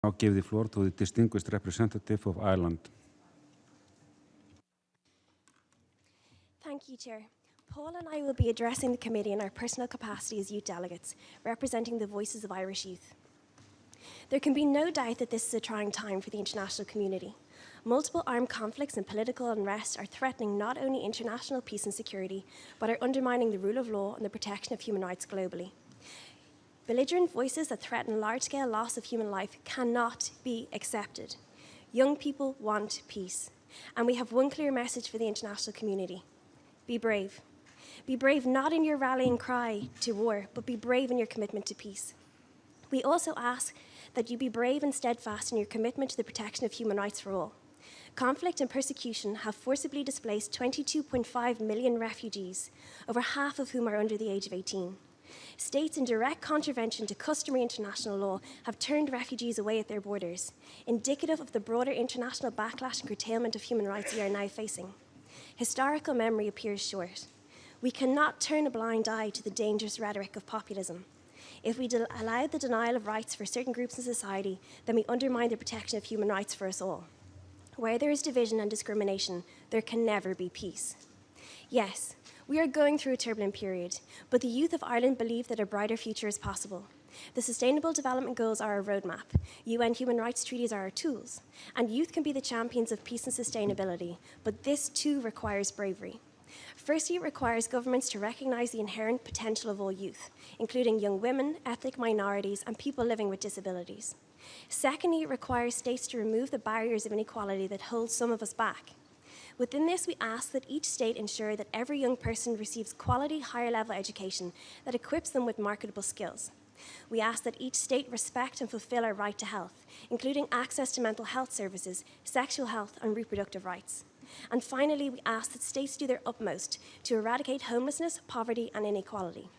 I'll give the floor to the distinguished representative of Ireland. Thank you, Chair. Paul and I will be addressing the committee in our personal capacity as youth delegates, representing the voices of Irish youth. There can be no doubt that this is a trying time for the international community. Multiple armed conflicts and political unrest are threatening not only international peace and security, but are undermining the rule of law and the protection of human rights globally. Belligerent voices that threaten large-scale loss of human life cannot be accepted. Young people want peace, and we have one clear message for the international community. Be brave. Be brave not in your rallying cry to war, but be brave in your commitment to peace. We also ask that you be brave and steadfast in your commitment to the protection of human rights for all. Conflict and persecution have forcibly displaced 22.5 million refugees, over half of whom are under the age of 18. States in direct contravention to customary international law have turned refugees away at their borders, indicative of the broader international backlash and curtailment of human rights we are now facing. Historical memory appears short. We cannot turn a blind eye to the dangerous rhetoric of populism. If we allow the denial of rights for certain groups in society, then we undermine the protection of human rights for us all. Where there is division and discrimination, there can never be peace. Yes, we are going through a turbulent period, but the youth of Ireland believe that a brighter future is possible. The Sustainable Development Goals are our roadmap, UN human rights treaties are our tools, and youth can be the champions of peace and sustainability, but this too requires bravery. Firstly, it requires governments to recognise the inherent potential of all youth, including young women, ethnic minorities, and people living with disabilities. Secondly, it requires states to remove the barriers of inequality that hold some of us back. Within this, we ask that each state ensure that every young person receives quality, higher-level education that equips them with marketable skills. We ask that each state respect and fulfil our right to health, including access to mental health services, sexual health, and reproductive rights. And finally, we ask that states do their utmost to eradicate homelessness, poverty, and inequality,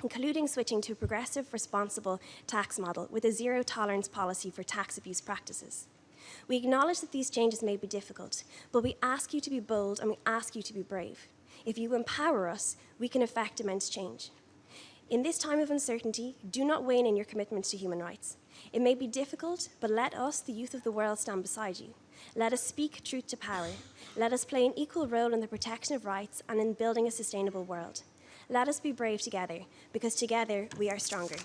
including switching to a progressive, responsible tax model with a zero-tolerance policy for tax abuse practices. We acknowledge that these changes may be difficult, but we ask you to be bold and we ask you to be brave. If you empower us, we can effect immense change. In this time of uncertainty, do not wane in your commitments to human rights. It may be difficult, but let us, the youth of the world, stand beside you. Let us speak truth to power. Let us play an equal role in the protection of rights and in building a sustainable world. Let us be brave together, because together we are stronger.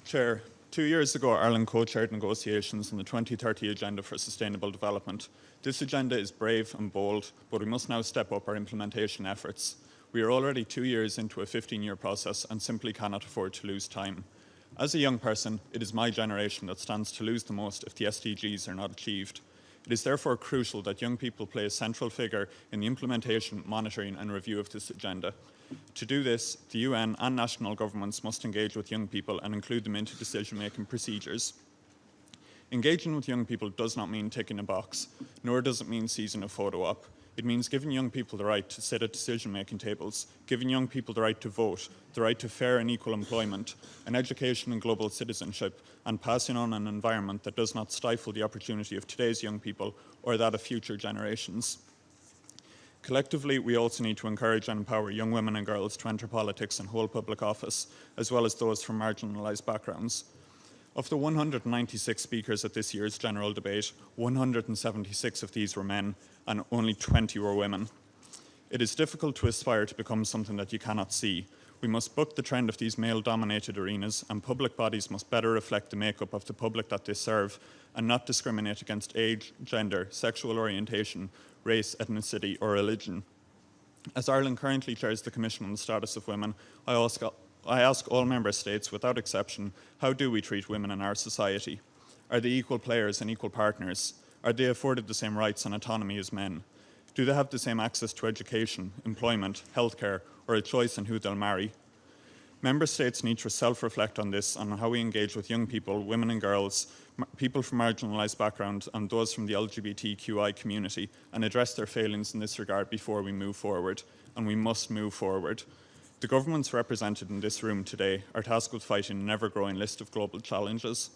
Chair, 2 years ago, Ireland co-chaired negotiations on the 2030 Agenda for Sustainable Development. This agenda is brave and bold, but we must now step up our implementation efforts. We are already 2 years into a 15-year process and simply cannot afford to lose time. As a young person, it is my generation that stands to lose the most if the SDGs are not achieved. It is therefore crucial that young people play a central figure in the implementation, monitoring and review of this agenda. To do this, the UN and national governments must engage with young people and include them into decision-making procedures. Engaging with young people does not mean ticking a box, nor does it mean seizing a photo op. It means giving young people the right to sit at decision-making tables, giving young people the right to vote, the right to fair and equal employment, an education in global citizenship, and passing on an environment that does not stifle the opportunity of today's young people or that of future generations. Collectively, we also need to encourage and empower young women and girls to enter politics and hold public office, as well as those from marginalised backgrounds. Of the 196 speakers at this year's general debate, 176 of these were men and only 20 were women. It is difficult to aspire to become something that you cannot see. We must buck the trend of these male-dominated arenas, and public bodies must better reflect the makeup of the public that they serve and not discriminate against age, gender, sexual orientation, race, ethnicity or religion. As Ireland currently chairs the Commission on the Status of Women, I ask all Member States, without exception, how do we treat women in our society? Are they equal players and equal partners? Are they afforded the same rights and autonomy as men? Do they have the same access to education, employment, healthcare, or a choice in who they'll marry? Member States need to self-reflect on this, on how we engage with young people, women and girls, people from marginalised backgrounds and those from the LGBTQI community, and address their failings in this regard before we move forward. And we must move forward. The governments represented in this room today are tasked with fighting an ever-growing list of global challenges.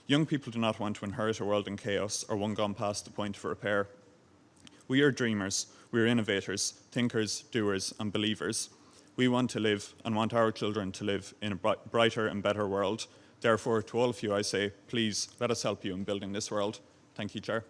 Young people do not want to inherit a world in chaos or one gone past the point of repair. We are dreamers, we are innovators, thinkers, doers and believers. We want to live and want our children to live in a brighter and better world. Therefore, to all of you, I say, please let us help you in building this world. Thank you, Chair.